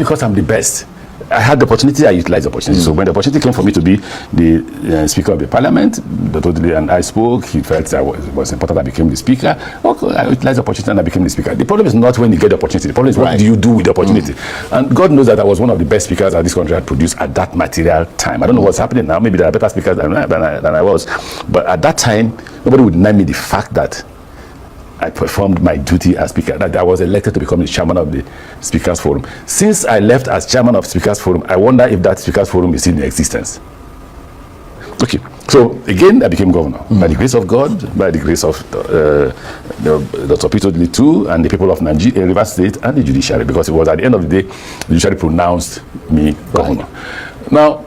because I'm the best. I had the opportunity, I utilized the opportunity. So when the opportunity came for me to be the Speaker of the Parliament, and I spoke, he felt that it was important I became the Speaker. Okay, I utilized the opportunity and I became the Speaker. The problem is not when you get the opportunity. The problem is what do you do with the opportunity? And God knows that I was one of the best speakers that this country had produced at that material time. I don't know what's happening now. Maybe there are better speakers than I was. But at that time, nobody would deny me the fact that I performed my duty as Speaker, that I was elected to become the chairman of the Speakers Forum. Since I left as chairman of Speakers Forum, I wonder if that Speakers Forum is still in existence. Okay, so again, I became governor by the grace of God, by the grace of Dr. Peter Litu and the people of Nigeria, River State, and the judiciary, because it was at the end of the day, the judiciary pronounced me governor. Now,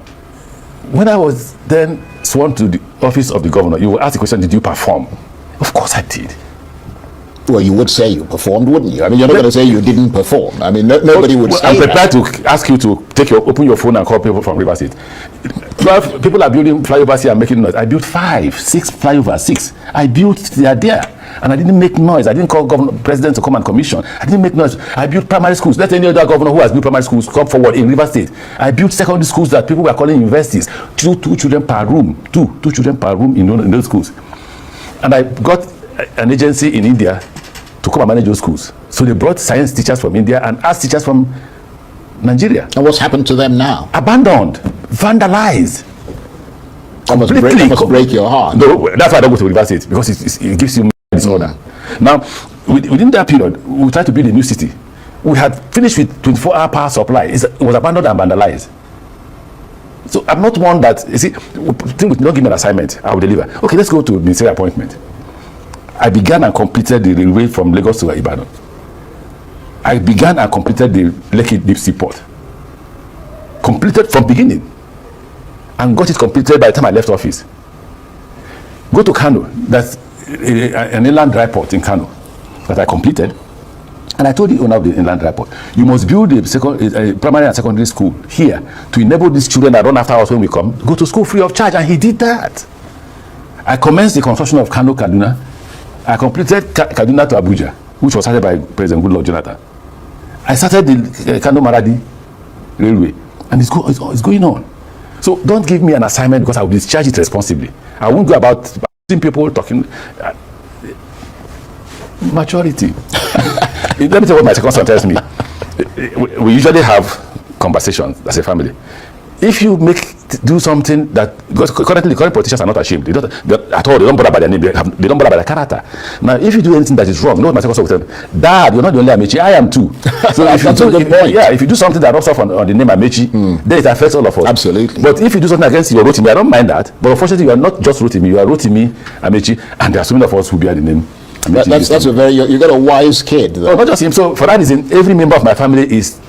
when I was then sworn to the office of the governor, you will ask the question, did you perform? Of course I did. Well, you would say you performed, wouldn't you? I mean, you're not going to say you didn't perform. I mean, nobody would say I'm prepared to ask you to open your phone and call people from River State. 12 people are building flyovers here and making noise. I built 5, 6 flyovers, 6. I built, they are there. And I didn't make noise. I didn't call president to come and commission. I didn't make noise. I built primary schools. Let any other governor who has built primary schools come forward in River State. I built secondary schools that people were calling universities. Two children per room. Two children per room in those schools. And I got an agency in India to come and manage those schools. So they brought science teachers from India and arts teachers from Nigeria. And what's happened to them now? Abandoned, vandalized. Almost break your heart. No, that's why I don't go to River State, because it gives you disorder. Now, within that period, we tried to build a new city. We had finished with 24-hour power supply. It was abandoned and vandalized. So I'm not one that, you see, think not give me an assignment, I will deliver. Okay, let's go to ministerial appointment. I began and completed the railway from Lagos to Ibadan. I began and completed the Lekki Deep Sea Port. Completed from beginning. And got it completed by the time I left office. Go to Kano, that's an inland dry port in Kano that I completed. And I told the owner of the inland dry port, you must build a primary and secondary school here to enable these children that run after us when we come, go to school free of charge. And he did that. I commenced the construction of Kano Kaduna. I completed Kaduna to Abuja, which was started by President Goodluck Jonathan. I started the Kano Maradi Railway, and it's going on. So don't give me an assignment because I will discharge it responsibly. I won't go about seeing people talking. Maturity. Let me tell you what my second son tells me. We usually have conversations as a family. If you do something that, because currently the current politicians are not ashamed, they don't bother about their name, they don't bother about their character. Now, if you do anything that is wrong, you know what my second son will tell me? Dad, you're not the only Ameach, I am too. So if you do something that rubs off on the name Ameach, then it affects all of us. Absolutely. But if you do something against your Rotimi, I don't mind that. But unfortunately, you are not just Rotimi, you are Rotimi, Ameach, and there are so many of us who bear the name Ameach. That's a very, you got a wise kid. No, not just him. So for that reason, every member of my family is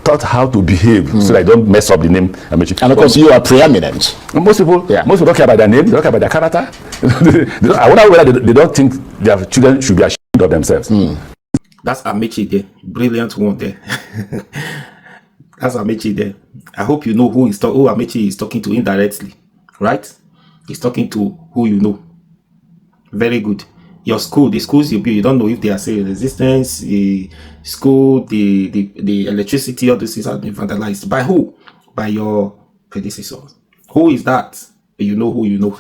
taught how to behave so that I don't mess up the name Ameach. And of course, you are preeminent. Most people don't care about their name, they don't care about their character. I wonder whether they don't think their children should be ashamed of themselves. That's Ameach there. Brilliant one there. That's Ameach there. I hope you know who Ameach is talking to indirectly. Right? He's talking to who you know. Very good. Your school, the schools you build, you don't know if they are say resistance, the school, the electricity, all these things have been vandalized. By who? By your predecessors. Who is that? You know who you know.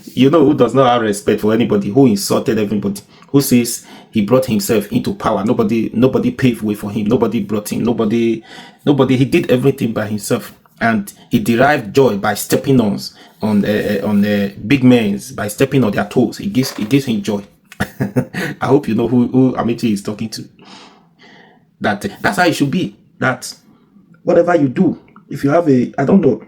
You know who does not have respect for anybody, who insulted everybody, who says he brought himself into power. Nobody paved way for him. Nobody brought him. Nobody. He did everything by himself. And he derived joy by stepping on the big men's, by stepping on their toes. It gives him joy. I hope you know who Ameach is talking to. That's how it should be. That whatever you do, if you have I don't know,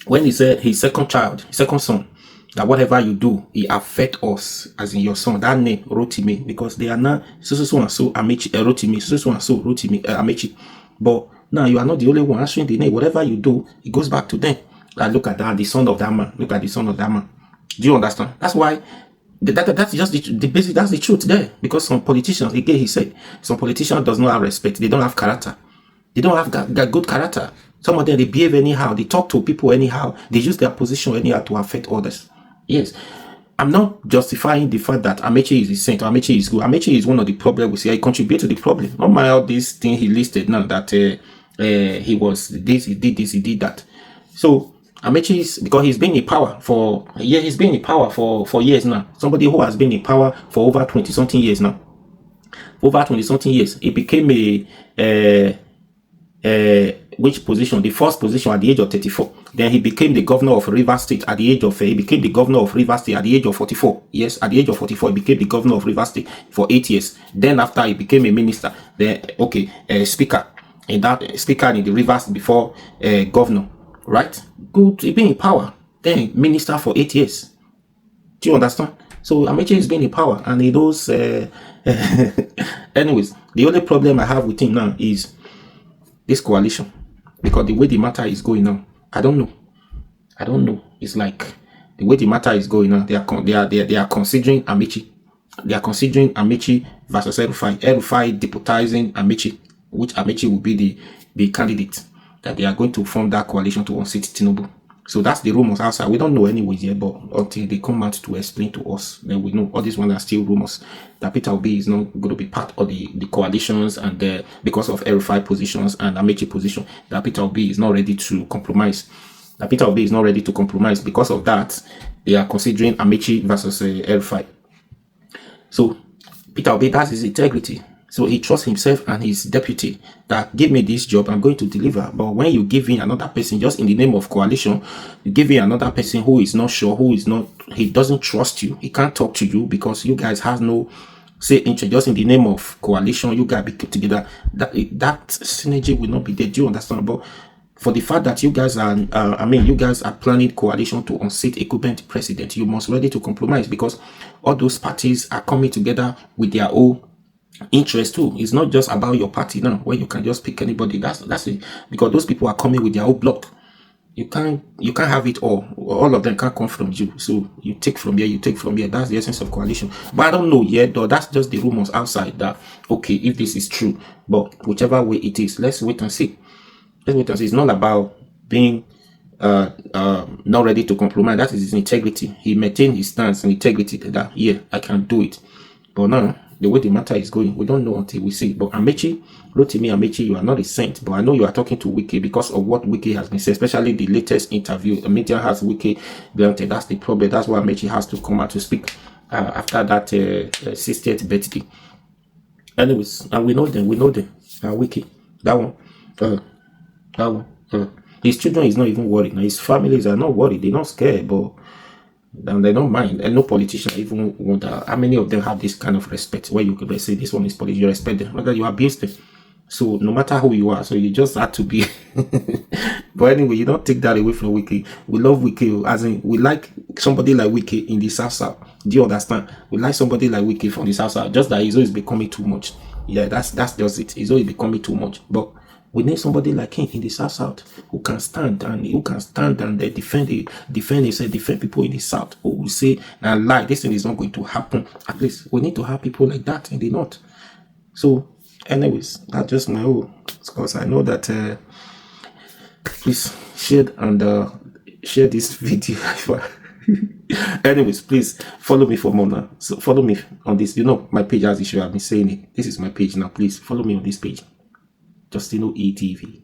when he said his second son, that whatever you do, it affect us, as in your son. That name Rotimi, because they are not so and so Ameach Rotimi, so and so Rotimi Ameach, but now you are not the only one answering the name. Whatever you do, it goes back to them. Like, look at that, the son of that man. Look at the son of that man. Do you understand? That's why that's just the basic. That's the truth there. Because some politicians, again, he said, some politicians does not have respect. They don't have character. They don't have good character. Some of them, they behave anyhow. They talk to people anyhow. They use their position anyhow to affect others. Yes. I'm not justifying the fact that Amechi is a saint or Amechi is good. Amechi is one of the problems we see. He contribute to the problem. Not mind all this thing he listed now that he was this, he did this, he did that. So Amechi is, because he's been in power for he's been in power for years now. Somebody who has been in power for over 20-something years now. Over 20-something years, he became which position? The first position at the age of 34. Then he became the governor of Rivers State at the age of he became the governor of Rivers State at the age of 44. Yes, at the age of 44, he became the governor of Rivers State for 8 years. Then after he became a minister, then speaker in that speaker in the Rivers before governor. Right? Good, he been in power. Then minister for 8 years. Do you understand? So Amechi has been in power, and he knows. Anyways, the only problem I have with him now is this coalition, because the way the matter is going now, I don't know. It's like the way the matter is going now, they are considering Amechi. They are considering Amechi versus El-Rufai. El-Rufai deputizing Amechi, which Amechi will be the candidate that they are going to form that coalition to unseat Tinubu. So that's the rumors outside. We don't know anyways yet, but until they come out to explain to us, then we know all these ones are still rumors. That Peter Obi is not going to be part of the coalitions, and because of El-Rufai positions and Amechi position, that Peter Obi is not ready to compromise. That Peter Obi is not ready to compromise. Because of that, they are considering Amechi versus El-Rufai. So Peter Obi, that's his integrity. So he trusts himself and his deputy that give me this job, I'm going to deliver. But when you give in another person just in the name of coalition, you give in another person who is not sure, he doesn't trust you, he can't talk to you because you guys have no say interest. Just in the name of coalition, you guys be kept together. That synergy will not be there. Do you understand? But for the fact that you guys are, you guys are planning coalition to unseat a current president, you must ready to compromise, because all those parties are coming together with their own interest too. It's not just about your party now, where you can just pick anybody. That's it. Because those people are coming with their own block. You can't have it all. All of them can't come from you. So you take from here, you take from here. That's the essence of coalition. But I don't know yet, though. That's just the rumors outside that, okay, if this is true, but whichever way it is, let's wait and see. Let's wait and see. It's not about being not ready to compromise. That is his integrity. He maintained his stance and integrity that, yeah, I can do it. But now, the way the matter is going, we don't know until we see. But Amechi wrote to me, Amechi, you are not a saint, but I know you are talking to Wiki because of what Wiki has been saying, especially the latest interview. The media has Wiki granted. That's the problem. That's why Amechi has to come out to speak after that 60th birthday. Anyways, and we know them. Wiki, that one. His children is not even worried. Now his families are not worried. They're not scared, but and they don't mind. And no politician even want how many of them have this kind of respect where you could say this one is politician, you respect them, whether you abuse them. So no matter who you are, so you just have to be. But anyway, you don't take that away from Wiki. We love Wiki, as in we like somebody like Wiki in the South. Do you understand? We like somebody like Wiki from the South. Just that he's always becoming too much. Yeah, that's just it. He's always becoming too much. But we need somebody like him in the South who can stand and defend himself, defend people in the South, who will say and lie, this thing is not going to happen. At least we need to have people like that in the North. So, anyways, that's just my own, because I know that. Please share this video. Anyways, please follow me for more now. So follow me on this. You know my page, as you should have been saying it. This is my page now. Please follow me on this page. Justino ETV.